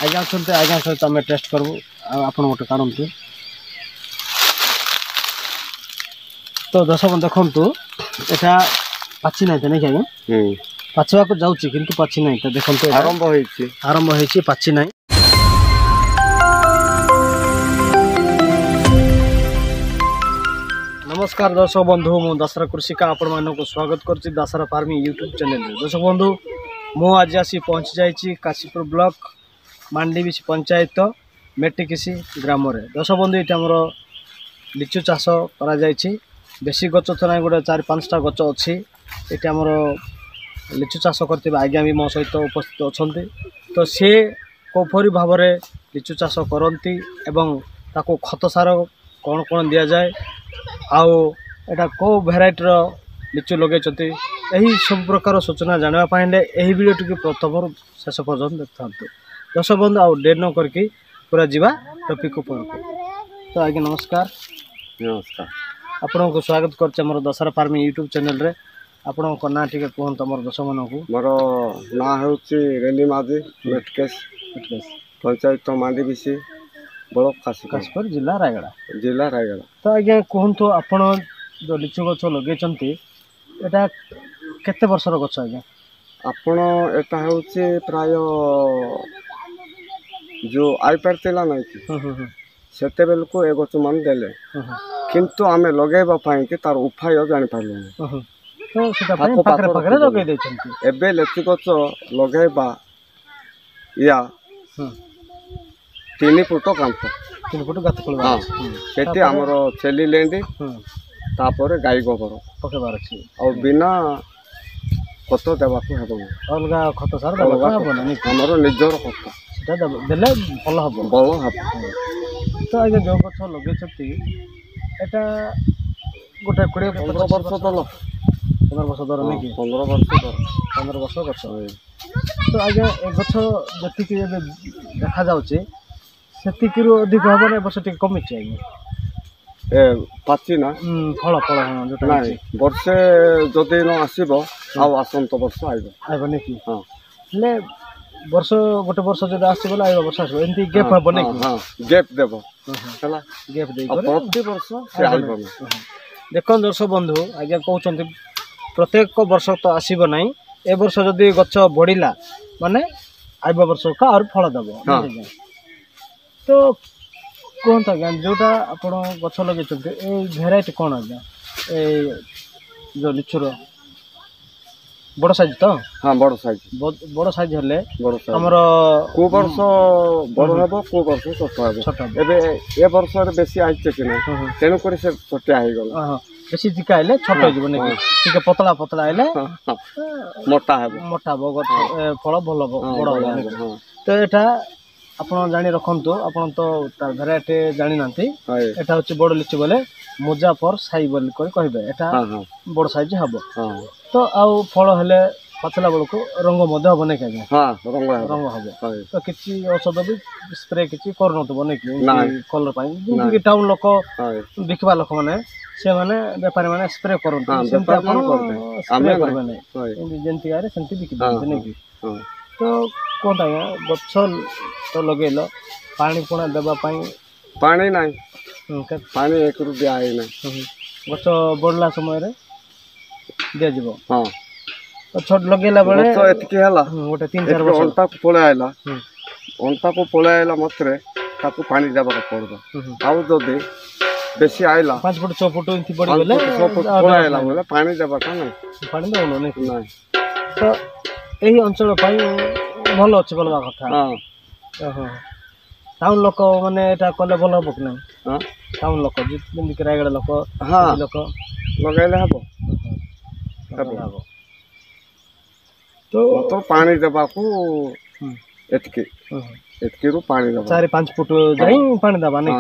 आज्ञा अच्छा आज्ञा सहित आम टेस्ट करूँ आप गोटे काढ़ु तो दर्शक देखु एटा पाची ना नहीं क्या पाचवा को जाऊँगी किंतु पाची ना तो देखो आरंभ हो पाची ना नमस्कार दर्शक बंधु मु दशहरा कृषिका आपण मानक स्वागत करछि दशहरा फार्मिंग यूट्यूब चैनल रे। दर्शक बंधु मु आज आसी पहुँच जाइछि काशीपुर ब्लॉक मांडीबिसी पंचायत मेटिकिसी ग्राम रे। दर्शक बंधु ये आमर लिचु चाष करा जाइछि बेसी गच तो ना गोटे 4-5टा गच अच्छी ये आमर लिचु चाष करते आज्ञा भी मो सहित उपस्थित अच्छा तो सी कोपरी भाव में लिचु चाष करती एवं ताको खत सार कौन कौन दि जाए आउ एटा को भेराइटर लिचु लगे यही सब प्रकार सूचना जानापी यही वीडियो टी प्रथम शेष पर्यटन देखता दर्शक बंधु आउ डेर न करके पूरा जीवा टॉपिक ऊपर तो आज्ञा नमस्कार नमस्कार आपन को स्वागत करछे हमर दशहरा फार्मिंग यूट्यूब चैनल रे। आपन को ना ठीक कहत हमर दर्शक मन को मोर ना होची रेली मादी मेटकेस पंचायत मांडीबिसी ब्लॉक काशीपुर जिला रायगढ़ तो आज्ञा कहतु आपन जो लिचु गछ लगे एटा केते वर्षर गछ आज्ञा आपण एटा होची प्राय जो आई परतेला नै कि सेते बेल को ए गछ मान देले किंतु आमे लगेबा पाई कि तार उपाय जानि पारलो तो सेटा पाखरे लगे दैछंती एबे लिचु गछ लगेबा या 3 फुट कांत 3 फुट गात खोलबा सेठी हमरो छेली लेंडी तापर गाय गोबर पकेबार अछि और बिना खत देबा को हेबो अलगा खत सार देबा हेबो ना हमरो निजर खत सेटा देले भल हबो तो आगे जो गछ लगे एटा गोटे 15 वर्ष तल 15 वर्ष दर नहीं कि 15 वर्ष गछ तो आगे ए गछ जति कि देखा जाउचे सेतिक अधिक हम वर्ष टी कमी चाहिए ए पाची ना फल हाँ जो वर्षे जदि न आसब आसंत वर्ष आइब नहीं कि हाँ हेले वर्ष गोटे वर्ष जब आसो बोले आइब वर्ष आसो एमती गैप हम नहीं हाँ गैप देव गैप दे प्रति वर्ष से आइब देख दर्शक बंधु आज्ञा कहते प्रत्येक वर्ष तो आसब ना ए वर्ष जदि गछ बढ़ला माने आइब वर्ष का और फल देव तो कहता आज्ञा जोटा आप गछ लगे भेराइटी कौन आज्ञा जो लिचुर बड़ साइज तो हाँ बड़ साइज हेले हमर को वर्ष बड़ हेबो को वर्ष छोट हेबो एबे ए वर्ष रे बेसी आइचे कि नै तेनु करी से छोटिया हे गल हां बेसी जिका हेले छोट हो जबो नै ठीक पतला हेले मोटा हेबो गछ फल भल बड़ हो तो एटा आपण जानी रखंतु आपण तो भेराइटी जानी नांती एटा होची बड़ लिचु बोले मुजाफर साई बोली कहबे एटा बड़ साइज हबो तो आउ फल हेले पतला बेल को रंग मध्य हबो नै के हां रंग हबो तो किछि औषध भी स्प्रे किछि करनतो नै कि कलर पाई कि टाउन लोक बिकबा लोक माने से माने व्यापारी माने स्प्रे करनतो सेंता आपण स्प्रे करबे नै जेंती आरे सेंती बिकि नै कि तो कौन गछ तो लगे पानी पुणा देवाई पानी ना पानी एक रुपया आई ना गछ बढ़ला समय दिज हाँ छोट लगेला बेले गोटे 3-4 वर्ष अंटा को पळे आइला मात्रे ताको पानी देबा पड़बा आउ जदि बेसी आइला 5 फुट 6 फुट इंति बड़ी बेले 6 फुट पळे आइला बेले पानी देबा का नै पानी देबो नै तो यही अंचल भल अच्छे बोलवा कथा टाउन लोक माने एटा कले भल हम कि ना टाउन लोक जमी रायगढ़ लोक हाँ लोक लगेले हबो तो पानी देबा को एतके रु पानी देबा 4-5 फुट जाई पानी देबा नै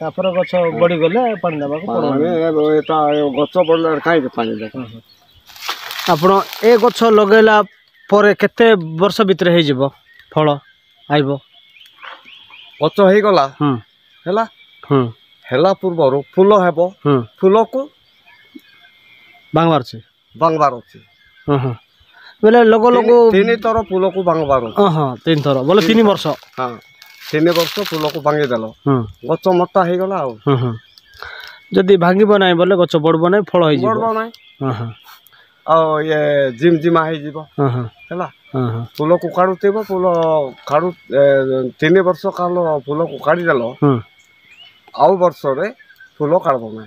तापर गछ बड़ी गले पानी देबा को पड़े एटा गछ बढ़ला काई के पानी देबा आपण ए गछ लगेला परे केते वर्ष भीतर हे जिवो फल आइबो गछ हे गला हेला पूर्व फूल हेबो फूल को बांगबार अछि बोले लोग लोग 3 थर फूल को भांग पार हाँ 3 थर बोले 3 वर्ष हाँ 3 वर्ष फूल को भांगी देल गच मोटा हो गला जदि भांगब ना बोले गच बढ़ब ना फल हो बढ़ब ना ये जिम जिमा है फूल को काढ़ुब फूल काढ़ु 3 वर्ष काल फूल को काढ़ी देल आउ वर्ष रे फूल काढ़ब ना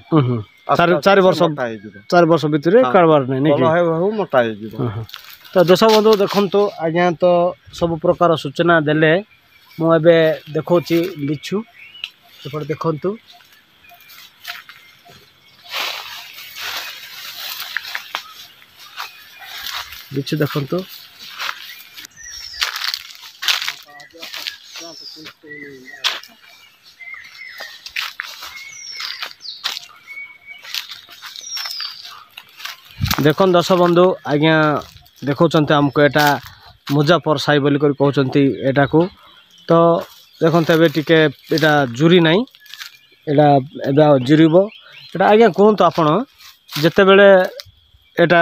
4 वर्ष भितर काढ़बार नहीं मोटा हो तो दर्शक बंधु देखु आज्ञा तो सब प्रकार सूचना देले मुझे देखा लिचु सेपटे देखु लिचु देखु देखो दर्शक बंधु आज्ञा देखा आमको एटा मुजाफर साई बोली कहते एटा को तो देखते टिके एटा जुरी नाई एटा जुरीब एटा आज्ञा कहतु आपण जिते बेले एटा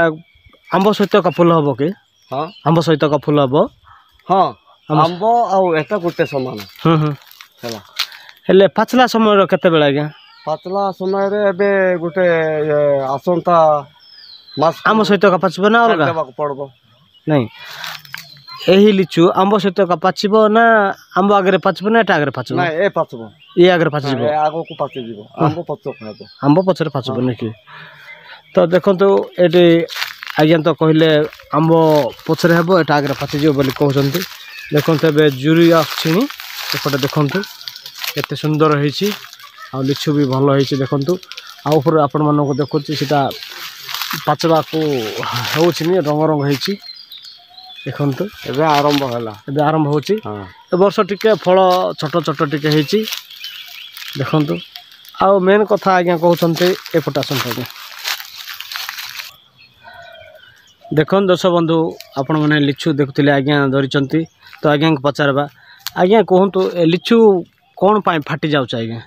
आंब सहित का फूल हम कि हाँ आंब सहित का फूल हम हाँ आंब आउ एटा गोटे समान हेले पाचला समय केते बेले आज्ञा पाचला समय रे एबे गोटे आसंता मास आंब सहित का पाचब ना अलग पड़ब नहीं यही लिचु आंब सहित का पाचब ना आंब आगे पाचब ना एटा आगे पाचब ना ए पाचब ये आगे पाचब आगो को पाचे जीव आंब पच खाबो आंब पचरे पाचब नहीं तो देखंतु एटी आज्ञा तो कहले आंब पचरे हेबो एटा आगे पाचे जीव बोली कहउछंती देखंतु एबे जुरी आछिनी एपटे देखंतु केते सुंदर होईची आ लिचु भी भलो होईची देखंतु आ ऊपर आपण मानको को देखुची सीता पाचबा को होउछिनी रंग रंग होईची देखंतु एबे आरंभ होला एबे आरंभ होची हां ए वर्ष टिके फल छोट छोट टिके होईची देखंतु आ मेन कथा आज्ञा कहउछंती एपटा आसंतु देखन दर्शक बंधु आपण माने लिचु देखुतिले आज्ञा धरिचंती तो आज्ञा को पचारबा आज्ञा कहंतु ए लिचु कोन पाई फाटी जाउछ आज्ञा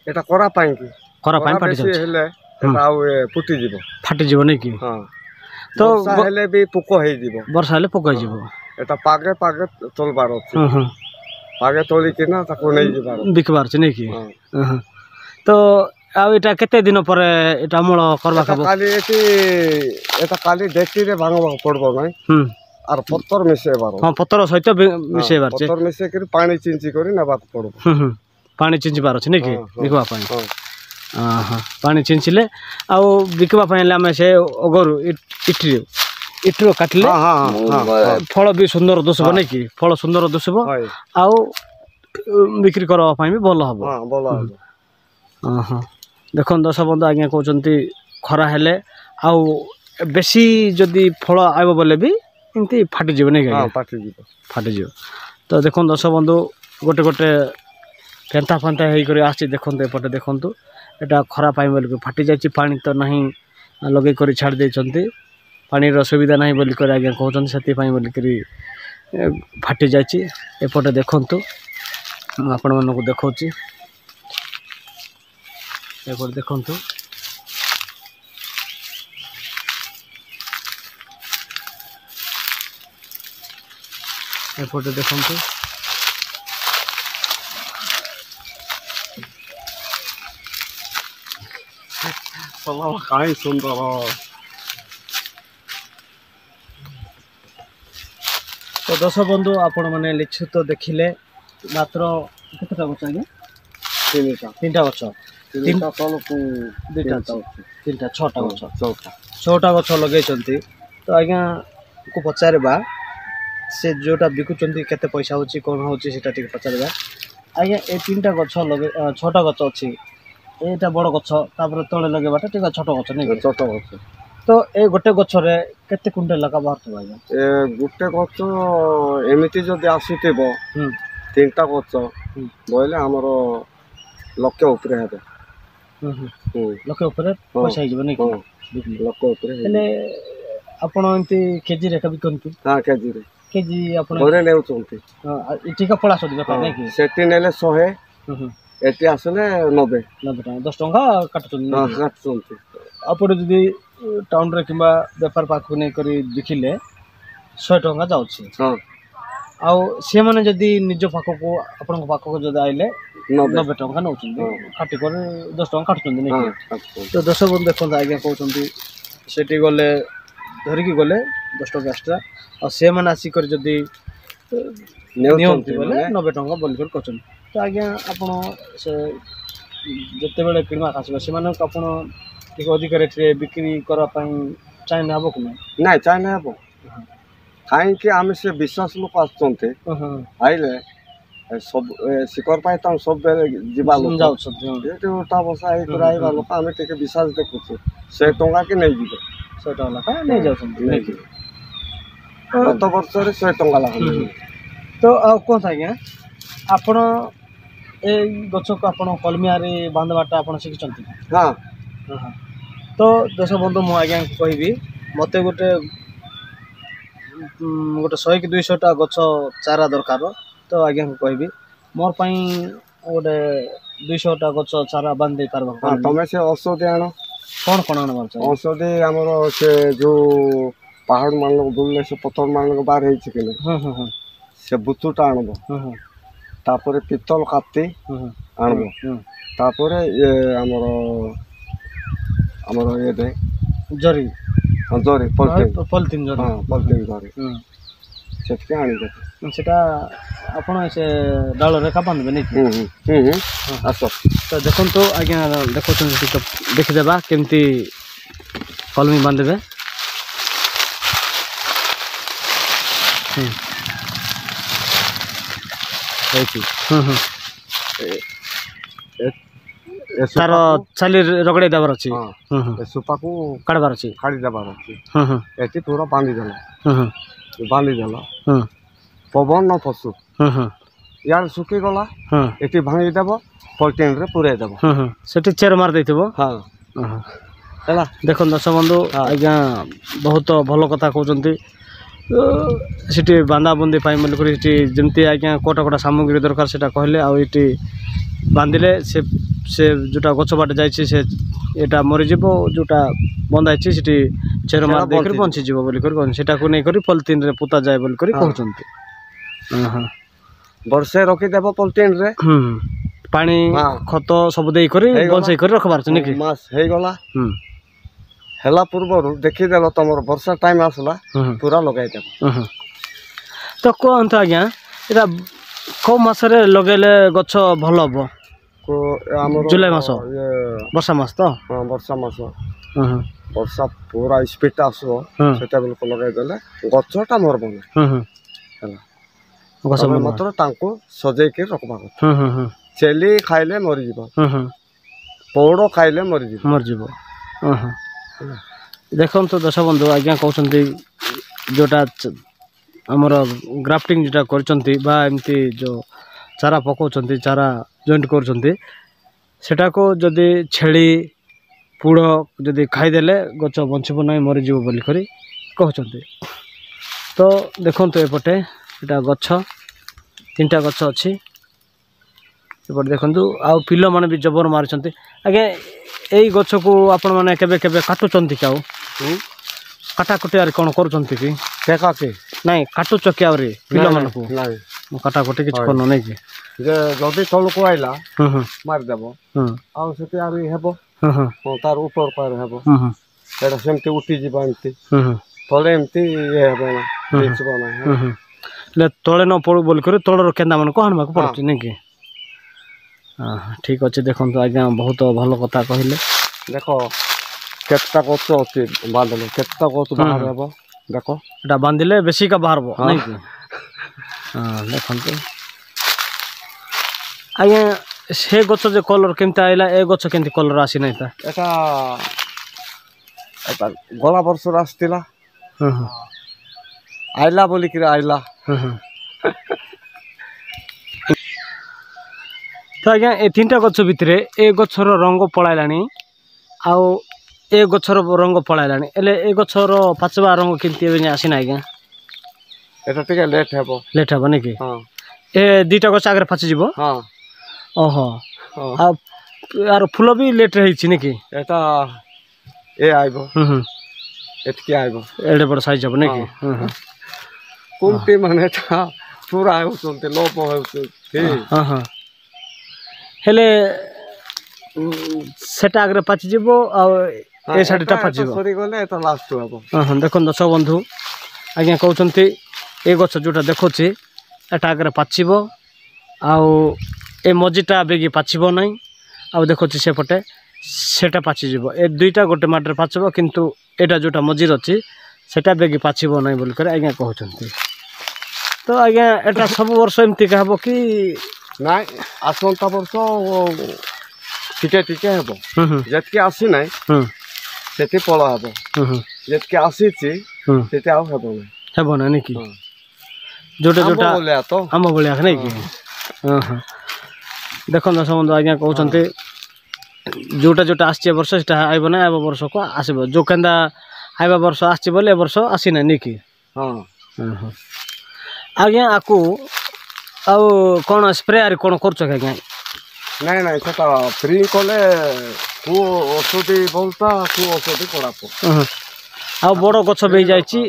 एटा कोरा पाई की कोरा पाई फाटी जाउछ हेले एटा आउ फुटी जीवो फाटी जीवो नै की हां तो वर्षा हेले भी पोको हे जीवो वर्षा हेले पोको जीवो एटा पागे पागे तोलबार अछि पागे तोली कि ना ताको नै जीबार बिकबार छ नै की हां तो आ एटा केते दिन पर एटा अमल करबा खाबो एटा काली डेटी रे भांगबा पड़बो नै आर पत्थर मिसेबार हां पत्थर सहित मिसेबार छ पत्थर मिसे कर पानी चिंची करी नबा पड़बो पानी चिंचबार छ नै की बिकबा पाई हां पानी चिंचिले आ बिकबा पाई ले से अगरु इट्रो काटले फल भी सुंदर दुसबो नै की फल सुंदर दुसबो आ बिक्री करबा पाई भी भलो हबो हां भलो हबो हां देखन दर्शक बंधु आज्ञा कहउचंती खरा हेले आ बेसी जदि फल आइबो बोले भी इनती फाटी जीव नहीं हां फाटी जीव तो देखो दर्शक बंधु गोटे गोटे फेंता फेंता हे करी आसी देखंतु एपटे देखंतु एटा खरा पाई बोल फाटी जाई पानी तो नहीं लगे करी छाड़ देचंती पानी रो सुविधा नहीं बोल कर आज्ञा कहउचंती सेति पाई बोल करी फाटी जाई एपटे देखंतु आपण मन को देखौची एपटे देखंतु एपटे देखंतु सलाह काई सुंदर तो दर्शक बंधु आपण माने लिचु तो देखिले मात्र केतटा गछ आगे तीनटा गछ तीनटा तल को तीनटा छटा गछ छटा गछ लगे चंती तो आज्ञा को पचारबा से जोटा बिकुचंती केते पैसा होची कोन होची सेटा ठीक पचारबा आज्ञा ए तीनटा गछ लगे छटा गछ अछि एटा बड़ गछ तापर तळे लगेबाटा ठीक छोट गछ नै छोट गछ तो ए गोटे गछ रे केते कुंटल लगा बाहर आज्ञा ए गोटे गछ एमिति जदि आसीतेबो तीनटा गछ बोले हमरो लक्ष्य ऊपर हेबे लक्ष्य ऊपर पैसा हिजबो नै लक्ष्य ऊपर हेले आपण एंती केजी रे कभी कोनती हां केजी आपण घरे नेउचंती ठीक पळा सदी बेपार नै कि सेटी नेले 100 एटी आसले 90 टका 10 टका काटचंती आपण जदी टाउन रे किबा व्यापार पाखु नै करी देखिले 100 ଟଙ୍କା ଯାଉଛି। ହଁ ଆଉ ସେମାନେ ଯଦି ନିଜ ପାଖକୁ ଆପଣଙ୍କ ପାଖକୁ ଯଦି ଆଇଲେ 90 ଟଙ୍କା ନେଉଛନ୍ତି କାଟି କରି 10 ଟଙ୍କା କାଟୁଛନ୍ତି ନାଇଁ ତ ଦର୍ଶକ ବନ୍ଧୁ ଦେଖନ୍ତୁ ଆଜ୍ଞା କହୁଛନ୍ତି ସେଠି ଗଲେ ଧରିକି ଗଲେ 10 ଟଙ୍କା ଏକ୍ସଟ୍ରା ଆଉ ସେମାନେ ଆସିକରି ଯଦି ନିଅନ୍ତି ବୋଲେ 90 ଟଙ୍କା ବୋଲିକରି କହୁଛନ୍ତି। ତ ଆଜ୍ଞା ଆପଣ ସେ ଯେତେବେଳେ କିଣିବା ଆସିବ ସେମାନଙ୍କୁ ଆପଣ ଟିକେ ଅଧିକ ରେଟ୍ରେ ବିକ୍ରି କରିବା ପାଇଁ ଚାହିଁଲେ ହେବ କି ନାହିଁ? ନାଇଁ ଚାହିଁଲେ ହେବ କାହିଁକି ଆମେ ସେ ବିଶ୍ୱାସ ଲୋକ ଆସୁଛନ୍ତି ଆଇଲେ ସବୁ ଶିକର ପାଇଁ ତ ସବୁବେଳେ ଯିବା ଲୋକ ଯାଉଛନ୍ତି ଏଠି ଉଠା ବସା ହେଇକରି ଆଇବା ଲୋକ ଆମେ ଟିକେ ବିଶ୍ୱାସ ଦେଖୁଛୁ 100 ଟଙ୍କା କି ନେଇଯିବେ 100 ଟଙ୍କା ଲେଖା ନେଇଯାଉଛନ୍ତି ନେଇଯିବେ ଗତ ବର୍ଷରେ 100 ଟଙ୍କା ଲେଖା ତ ଆଉ କୁହନ୍ତୁ ଆଜ୍ଞା ଆପଣ ଏଇ ଗଛକୁ ଆପଣ କଲମିଆରେ ବାନ୍ଧିବାଟା ଆପଣ ଶିଖିଛନ୍ତି? ହଁ ତ ଦେଶ ବନ୍ଧୁ ମୁଁ ଆଜ୍ଞା କହିବି ମୋତେ ଗୋଟେ 100 କି 200ଟା ଗଛ ଚାରା ଦରକାର ତ ଆଜ୍ଞାକୁ କହିବି ମୋର ପାଇଁ ଗୋଟେ 200ଟା ଗଛ ଚାରା ବାନ୍ଧି ଦେଇ ପାରିବ? ତମେ ସେ ଔଷଧି ଆଣ କ'ଣ କ'ଣ ଆଣିବାର ଅଛି? ଔଷଧି ଆମର ସେ ଯୋଉ ପାହାଡ଼ ମାନଙ୍କ ବୁଲିଲେ ସେ ପଥର ମାନଙ୍କ ବାହାର ହେଇଛି କି ସେ ବୁତୁଟା ଆଣିବ ତାପରେ ପିତଳ କାତି ଆଣିବ ତାପରେ ଆମର ଇଏ ଜରି ଜରି ପଲିଥିନ୍ ଜରି ପଲିଥିନ୍ ଜରି ସେଠିକି ଆଣିବେ ସେଟା ଆପଣ ସେ ଡାଳରେ ଏକା ବାନ୍ଧିବେ ନାଇଁ? ଆସ ତ ଦେଖନ୍ତୁ ଆଜ୍ଞା ଦେଖୁଛନ୍ତି ସେଠି ଦେଖିଦେବା କେମିତି କଲମି ବାନ୍ଧିବେ। ତାର ଚାଲି ରଗଡ଼େଇ ଦେବାର ଅଛି ସୁପାକୁ କାଢ଼ିବାର ଅଛି କାଢ଼ି ଦେବାର ଅଛି ଏଠି ପୁରା ବାନ୍ଧିଦେଲ ପବନ ନ ପଶୁ ଇଆଡ଼େ ଶୁଖିଗଲା ଏଠି ଭାଙ୍ଗିଦେବ ପଲିଥିନ୍ରେ ପୁରେଇ ଦେବ ସେଠି ଚେର ମାରି ଦେଇଥିବ। ହେଲା ଦେଖନ୍ତୁ ଦର୍ଶକ ବନ୍ଧୁ ଆଜ୍ଞା ବହୁତ ଭଲ କଥା କହୁଛନ୍ତି ସେଠି ବାନ୍ଧାବୁନ୍ଧି ପାଇଁ ବୋଲିକରି ସେଠି ଯେମିତି ଆଜ୍ଞା କୋଟା କୋଟା ସାମଗ୍ରୀ ଦରକାର ସେଇଟା କହିଲେ ଆଉ ଏଠି ବାନ୍ଧିଲେ ସେ ଯେଉଁଟା ଗଛ ବାଟେ ଯାଇଛି ସେ ଏଇଟା ମରିଯିବ ଯେଉଁଟା ବନ୍ଧା ହେଇଛି ସେଠି ଚେର ମାରି ଦେଇକରି ବଞ୍ଚିଯିବ ବୋଲିକରି କହୁଛନ୍ତି ସେଟାକୁ ନେଇକରି ପଲିଥିନ୍ରେ ପୋତା ଯାଏ ବୋଲିକରି କହୁଛନ୍ତି। ବର୍ଷେ ରଖିଦେବ ପଲିଥିନ୍ରେ ପାଣି ଖତ ସବୁ ଦେଇକରି ବଞ୍ଚେଇ କରି ରଖିବାର ଅଛି ନାଇଁ କି? ମାସ ହେଇଗଲା ହେଲା ପୂର୍ବରୁ ଦେଖିଦେଲ ତମର ବର୍ଷା ଟାଇମ୍ ଆସିଲା ପୁରା ଲଗାଇଦେବ। ତ କୁହନ୍ତୁ ଆଜ୍ଞା ଏଇଟା କେଉଁ ମାସରେ ଲଗେଇଲେ ଗଛ ଭଲ ହବ? ଆମର ଜୁଲାଇ ମାସ ବର୍ଷା ମାସ ତ? ବର୍ଷା ମାସ ବର୍ଷା ପୁରା ସ୍ପିଡ୍ ଆସିବ ସେଟା ବେଳକୁ ଲଗାଇଦେଲେ ଗଛଟା ମରବ ନାହିଁ ହେଲା ଗଛ ମାତ୍ର ତାଙ୍କୁ ସଜେଇକି ରଖବା କଥା। ଛେଲି ଖାଇଲେ ମରିଯିବ ପୌଡ଼ ଖାଇଲେ ମରିଯିବ। ଦେଖନ୍ତୁ ଦର୍ଶକ ବନ୍ଧୁ ଆଜ୍ଞା କହୁଛନ୍ତି ଯେଉଁଟା ଆମର ଗ୍ରାଫ୍ଟିଂ ଯେଉଁଟା କରିଛନ୍ତି ବା ଏମିତି ଯେଉଁ ଚାରା ପକାଉଛନ୍ତି ଚାରା ଜଏଣ୍ଟ କରୁଛନ୍ତି ସେଟାକୁ ଯଦି ଛେଳି ପୁଡ଼ ଯଦି ଖାଇଦେଲେ ଗଛ ବଞ୍ଚିବ ନାହିଁ ମରିଯିବ ବୋଲିକରି କହୁଛନ୍ତି। ତ ଦେଖନ୍ତୁ ଏପଟେ ଏଇଟା ଗଛ 3ଟା ଗଛ ଅଛି ଏପଟେ ଦେଖନ୍ତୁ ଆଉ ପିଲମାନେ ବି ଜବର ମାରିଛନ୍ତି। ଆଜ୍ଞା ଏଇ ଗଛକୁ ଆପଣମାନେ କେବେ କେବେ କାଟୁଛନ୍ତି କି ଆଉ କାଟାକୁଟି ଆରେ କ'ଣ କରୁଛନ୍ତି କି? ନାଇଁ କାଟୁଛ କି ଆହୁରି ପିଲମାନଙ୍କୁ? କାଟାକୁଟି କିଛି କରୁନ ନାଇଁ କି? ଯଦି ତଳକୁ ଆଇଲା ମାରିଦେବ ଆଉ ସେଠି ଆହୁରି ହେବ ତାର ଉପର ପାର ହେବ ସେଇଟା ସେମିତି ଉଠିଯିବ ଏମିତି ତଳେ ଏମିତି ଇଏ ହେବ ନା ତଳେ ନ ପଡ଼ୁ ବୋଲିକରି ତଳର କେନ୍ଦା ମାନଙ୍କୁ ଆଣିବାକୁ ପଡ଼ୁଛି ନାଇଁ କି? ଠିକ୍ ଅଛି ଦେଖନ୍ତୁ ଆଜ୍ଞା ବହୁତ ଭଲ କଥା କହିଲେ। ଦେଖ କେତେଟା ଗଛ ଅଛି ବାନ୍ଧିଲେ କେତେଟା ଗଛ ବାହାର ହେବ ଦେଖ ଏଇଟା ବାନ୍ଧିଲେ ବେଶୀକା ବାହାରିବ ନାଇଁ କି? ଦେଖନ୍ତୁ ଆଜ୍ଞା ସେ ଗଛ ଯେ କଲର୍ କେମିତି ଆଇଲା ଏ ଗଛ କେମିତି କଲର୍ ଆସିନାହିଁ ତା? ଏଟା ଗଲା ବର୍ଷରେ ଆସିଥିଲା ଆଇଲା ବୋଲିକିରି ଆଇଲା। ତ ଆଜ୍ଞା ଏ 3ଟା ଗଛ ଭିତରେ ଏ ଗଛର ରଙ୍ଗ ପଳାଇଲାଣି ଆଉ ଏ ଗଛର ରଙ୍ଗ ପଳାଇଲାଣି ହେଲେ ଏ ଗଛର ପାଚିବା ରଙ୍ଗ କେମିତି ଏବେ ଆସିନା ଆଜ୍ଞା? ଏଟା ଟିକେ ଲେଟ୍ ହେବ ନାଇଁ କି? ଏ 2ଟା ଗଛ ଆଗରେ ପାଚିଯିବ? ଓହୋ ଆଉ ଆର ଫୁଲ ବି ଲେଟ୍ରେ ହେଇଛି ନାଇଁ କି? ଏଟା ଏ ଆଇବ ଏତିକି ଆଇବ ଏଡ଼େ ବଡ଼ ସାଇଜ୍ ହେବ ନାଇଁ କି? कुंती माने पूरा होउछन्ते लोप होउछन्ते हां हां हेले सेटा आगरे पाची जीवो आ ए साडीटा पाची जीवो सरी गले एटा लास्ट हबो हां देखन दर्शक बंधु आज्ञा कहउछन्ते ए गछ जोटा देखुछि एटा आगरे पाचिबो आ ए मजिटा बेगी पाचिबो नै आ देखुछि सेपटे सेटा पाची जीवो ए दुईटा गोटे माटर पाचबो किंतु एटा जोटा मजिर अछि सेटा बेगी पाचिबो नै बोल करे आज्ञा कहउछन्ते तो आज्ञा एटा सब वर्ष एमती कहबो कि नाइ आसंता वर्ष टिके टिके हबो जतके आसी नाइ सेति पळा हबो जतके आसीछि सेति आउ हबो नै हबो नै कि जोटा जोटा बोले तो हम बोले नै कि हां देखन दर्शक बंधु आज्ञा कहउछन्ते जोटा जोटा आछे वर्ष सेटा आइबो नै आबो वर्ष को आसीबो जो केंदा आइबा वर्ष आछे बोले वर्ष आसी नै नै कि हां हां आज्ञा आकु आ कोन स्प्रे आर कोन करछ आज्ञा नाइ नाइ सेटा फ्री कोले को औषधि बोलता को औषधि कोडापो आ बड़ गछ बे जाईची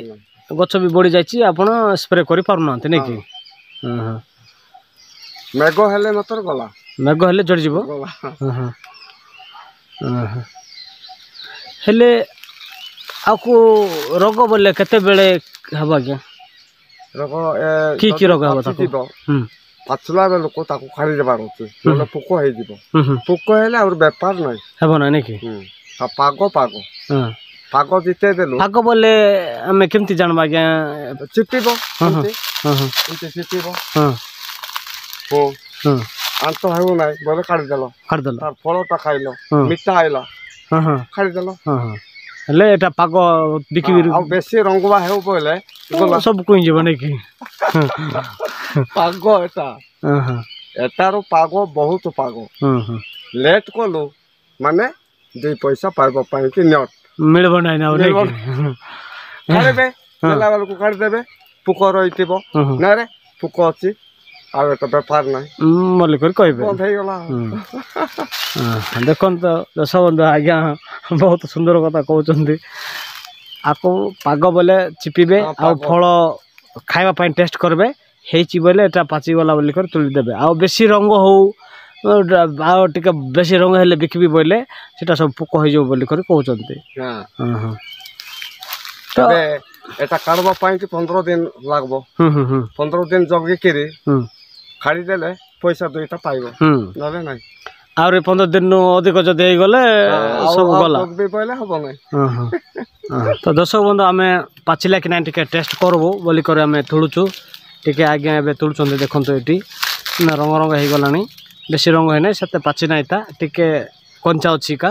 गछ भी बढ़ी जाईची आपण स्प्रे करि पारु नांते नै कि हां मेघो हेले मतर गला मेघो हेले जड़ जीवो हां हां हेले आकु रोग बोले केते बेले हबा के रोग की रोग हबा ताको पाचला बेल को ताको खाली देबार होते नले पोको हे दिबो पोको हेले और व्यापार नै हबो ना नै कि पागो पागो हां पागो जिते देलु पागो बोले हमें केमती जानबा के चिपिबो हां हां हां चिपिबो हां हो हां अंत हेउ नै बोले काढी देलो तार फळटा खाइलो मिठा आइला हां हां खाडी देलो हां हां ले एटा पागो बिकी आ बेसी रंगवा हेउ बोले सब कोइ जीव नै कि पागो एटा हां हां एटारो पागो बहुत पागो हां हां लेट कोलो माने 2 पैसा पाइबो पाइ कि नट मिलबो नै ना नै कि अरे बे नेला वाला को काट देबे पुको रहितिबो ना रे पुको अछि आ एटा व्यापार नै मले कर कहबे बंद हे गला हां देखन तो दर्शक बंधु आज्ञा बहुत सुंदर कथा कहउचंदी आको पागो बोले चिपिबे आ फळ खाइबा पई टेस्ट करबे हेची बोले एटा पाची वाला बोली कर तुली देबे आ बेसी रंग हो आ टिके बेसी रंग हेले बिकबी बोले सेटा सब पुको हो जो बोली कर कहउचंदी हां हां तबे एटा काढबा पई कि 15 दिन लागबो 15 दिन जगी केरे खाली देले पैसा दुईटा पाइबो नले नै आरे 15 दिन नो अधिक जदे गले सब गला जगी पहिले हबो नै हां तो दर्शक बंधु आमे पाचिला कि नाइ टिके टेस्ट करबो बोली करे आमे तुलुचु टिके आगे एबे तुलचंदे देखंतो एटी ना रंग रंग हे गलानी बेसी रंग हे नै सते पाची नाइता टिके कंचा अछि का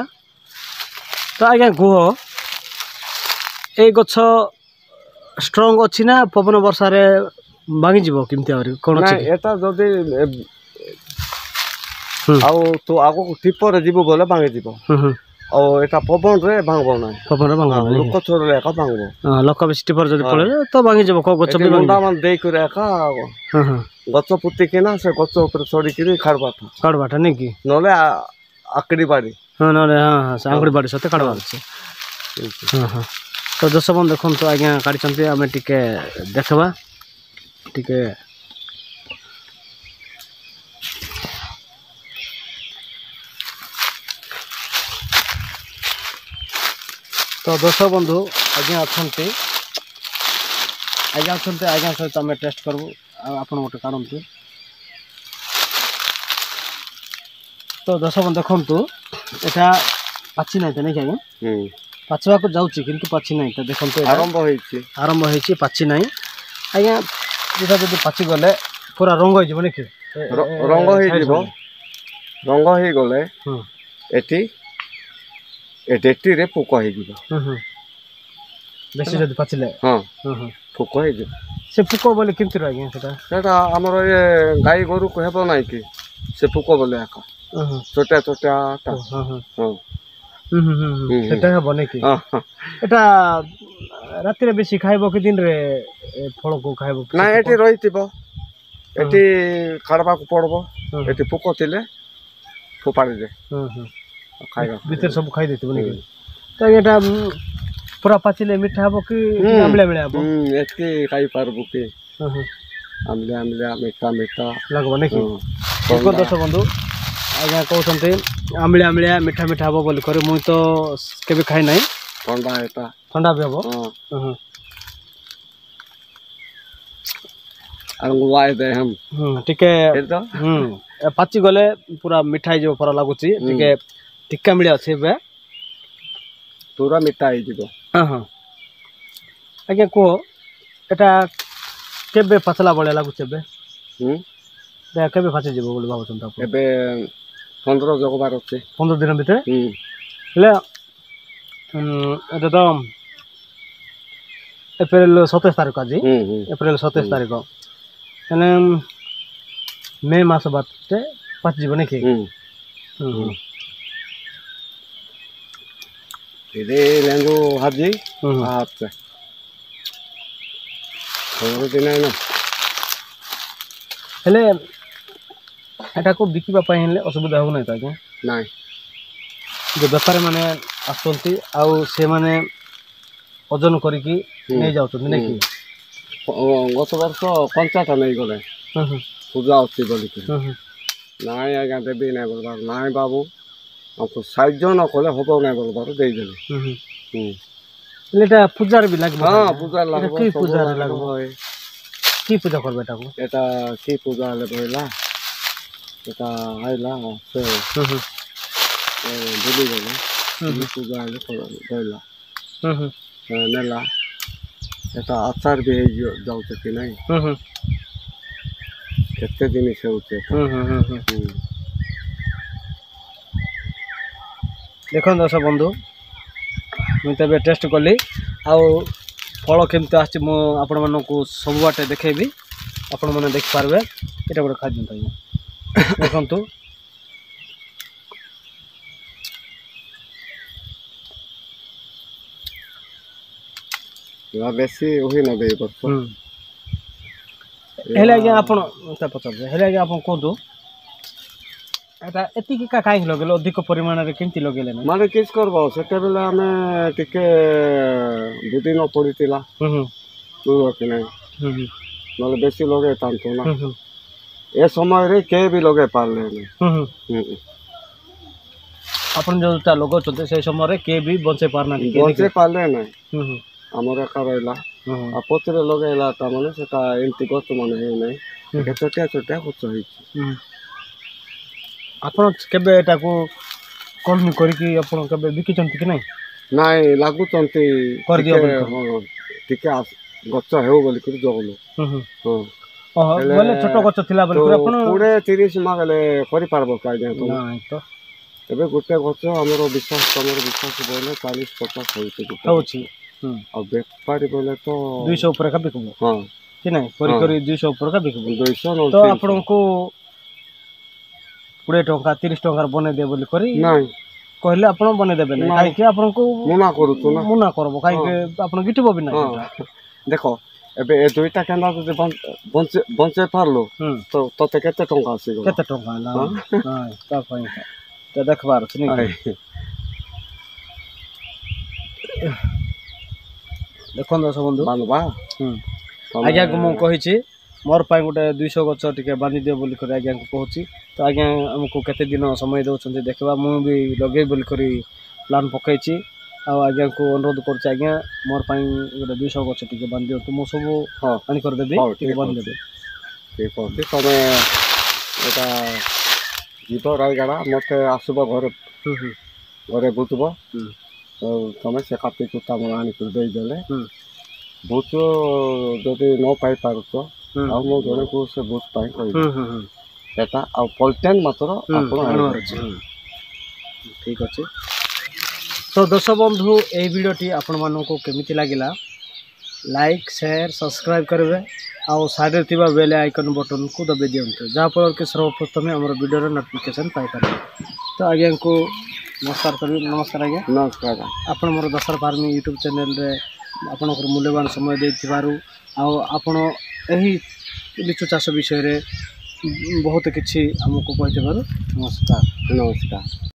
तो आगे गुह ए गछ स्ट्रांग अछि ना पवन वर्षा रे भांगी जीवो किमती आरी कोन अछि एटा जदी आउ तो आगो टिपर जीवो बोले भांगी जीवो ओ एटा पवन रे भांगबो नै पवन रे भांगबो लोक छोरले का भांगबो लोक बेसी टिपर जदी पळे तो भांगी जीवो को गछ भी मुंडा मान देई करे का गछ पुत्ती के ना से गछ ऊपर छोड़ी के काढबाटा नै कि नले आकड़ी बाड़ी हां नले हां से आकड़ी बाड़ी सते काढबा छै हां हां तो दर्शक बंधु देखन तो आज्ञा काढी चंती हमें टिके देखबा टिके तो दर्शक बंधु आज्ञा अच्छे आज्ञा सहित आम टेस्ट करूँ आप गोटे काढ़ु तो दर्शक बंधु देखु एटा पाची ना नहीं आज्ञा पाचवा को जाऊँगी किंतु पाची ना देखो आरंभ हो पाची ना आज्ञा जो पाची गले पूरा रंग हो रंग हो गले एटी एटी रे पोक हो बेसी जदी पाचिले हां पोक हो से पोक बोले किंतु आज्ञा सेटा हमर ये गाय गोरु को हेबो नै कि से पोक बोले आका छोटा छोटा हां हां सेटा हेबो नै कि एटा राति रे बेसी खाइबो कि दिन रे फळ को खाइबो ना एटी रहितिबो एटी खाडबा को पड़बो एटी पोक थिले फोपाड़ी दे खाइबा भीतर सब खाइ देतिबो नै तो एटा पूरा पाचिले मिठा हबो कि आमले बेले हबो एतके खाइ पारबो कि आमलिया आमलिया मीठा मीठा लगबो नहीं कि देखो दर्शक बंधु आज्ञा कहते आमलिया आमलिया मीठा मीठा हम बोली करे मुई तो केबे खाई नहीं ठंडा एटा ठंडा भी हम अंगवाय दे हम टिके पाची गले पूरा मिठाई जो पर लागुची टिके टिक्का मिले अछि बे पूरा मिठा आई जीवो आज्ञा को एटा केबे पतला बळे लागुचे बे दे केबे फाचे जीवो बोली भाबो चंता एबे 15 जगबार अछि 15 दिन भीतर ले एटा तो अप्रैल 27 तारिख आज अप्रैल 27 तारिख एने मे मास बाते पाच जीवन नहीं कि इदे लेंगो हाजी हाथ और दिन ना हेले एटा को बिकिबा पय हेले असुविधा हो नै ता के नाही जो व्यापारी माने आसंती आउ से माने ओजन करिकी नै जाउत नै कि गत वर्ष 50 नै गले पूजा अच्छी बोली नाई आज्ञा देवी ना बोलबार नाई बाबू आपको साइज न कले हबो ना बोलबार दे देले लेटा पूजार भी लागबो हां पूजा लागबो की पूजा लागबो की पूजा करबे एटा को एटा की पूजा ले बोला एटा आइला से बुली गले पूजा ले बोला नेला एटा आचार भी जाउ कि नहीं केते दिन से होते देखो दर्शक बंधु मुझे तबे टेस्ट कली आउ फल केमती आछि मु आपण मानकु सब बाटे देखेबी आपण माने देख पारबे एटा गोटे खाद्य ताई देखंतु या बेसी ओही न बे बस हेले आज्ञा आपण ता पचार हेले आज्ञा आपण कोदो एटा एति की का काई लगेलो अधिक परिमाण रे केमती लगेले ना माने किस करबो सेते बेला हमें टिके बुदी न पड़ीतिला तू कि नहीं नले बेसी लगे तांतो ना ए समय रे के भी लगे पारले नहीं आपण जो ता लोगो चते से समय रे के भी बंचे पारना बंचे पारले नहीं हमर का रहला आ पत्रे लगेला ता माने सेटा एंटी गछ माने हे नहीं के छोटा छोटा गछ होई आपण केबे एटा को कलमी करी कि आपण केबे बिकी चंती कि नहीं नहीं लागु चंती कर दियो टिके गछ हेउ बोली कर जगलो बोले छोटो गछ थिला बोली कर आपण 20-30 मागले करि पारबो का जे तो नहीं तो एबे गुटे गछ हमरो विश्वास तमरो विश्वास बोले 40-50 होई होची अब व्यापारी बोले तो 200 ऊपर का बिकबो हां कि नहीं करी करी 200 ऊपर का बिकबो 200 तो आपण को 20 टका 30 टका बने दे बोली करी नहीं कहले आपण बने देबे नहीं काई के आपण को मुना करू तो ना मुना करबो काई के आपण गिटबो भी नहीं देखो एबे ए दुईटा केना जदि बंचे पारलो तो तते केते टका आसी केते टका ना हां ता पई तो देखबार छ नहीं देखो दर्शक बंधु बानबा आज्ञा को मु कहिछि मोर पाई गोटे 200 गछ टिके बांधी दियो बोली कर आज्ञा को कहछि तो आज्ञा हमको केते दिन समय दउछन जे देखबा मु भी लगे बोली करी प्लान पकैछि आ आज्ञा को अनुरोध करछि आज्ञा मोर पाई गोटे 200 गछ टिके बांधी दियो तो मु सब आनी कर देबी टिके बांधी देबे ठीक होती तमे एटा जीव रायगड़ा मते आसबो घरे बुतबो तमें से कापी कुत्ता आनी कर दे देले बुत जदि न पाई पारुछ आ मो जने को से बुत पाई कहि एटा आ पॉलिटेन मात्र आपण आनवर ठीक अछि तो दर्शक बंधु ए वीडियोटी आपण मानन को केमिति लागिला लाइक शेयर सब्सक्राइब करबे आ साइड रे थिबा बेल आइकन बटन को दबे दियंतु जा पर के सर्वप्रथम हमर वीडियो रे नोटिफिकेशन पाई पारे तो आज्ञा को नमस्कार करी नमस्कार आज्ञा नमस्कार आपण मोर दशर फार्मिंग यूट्यूब चैनल रे आपण मूल्यवान समय देथिबारु आ आपण एही लिचु चाष विषय रे बहुत किछि हमको कहथिबारु नमस्कार नमस्कार।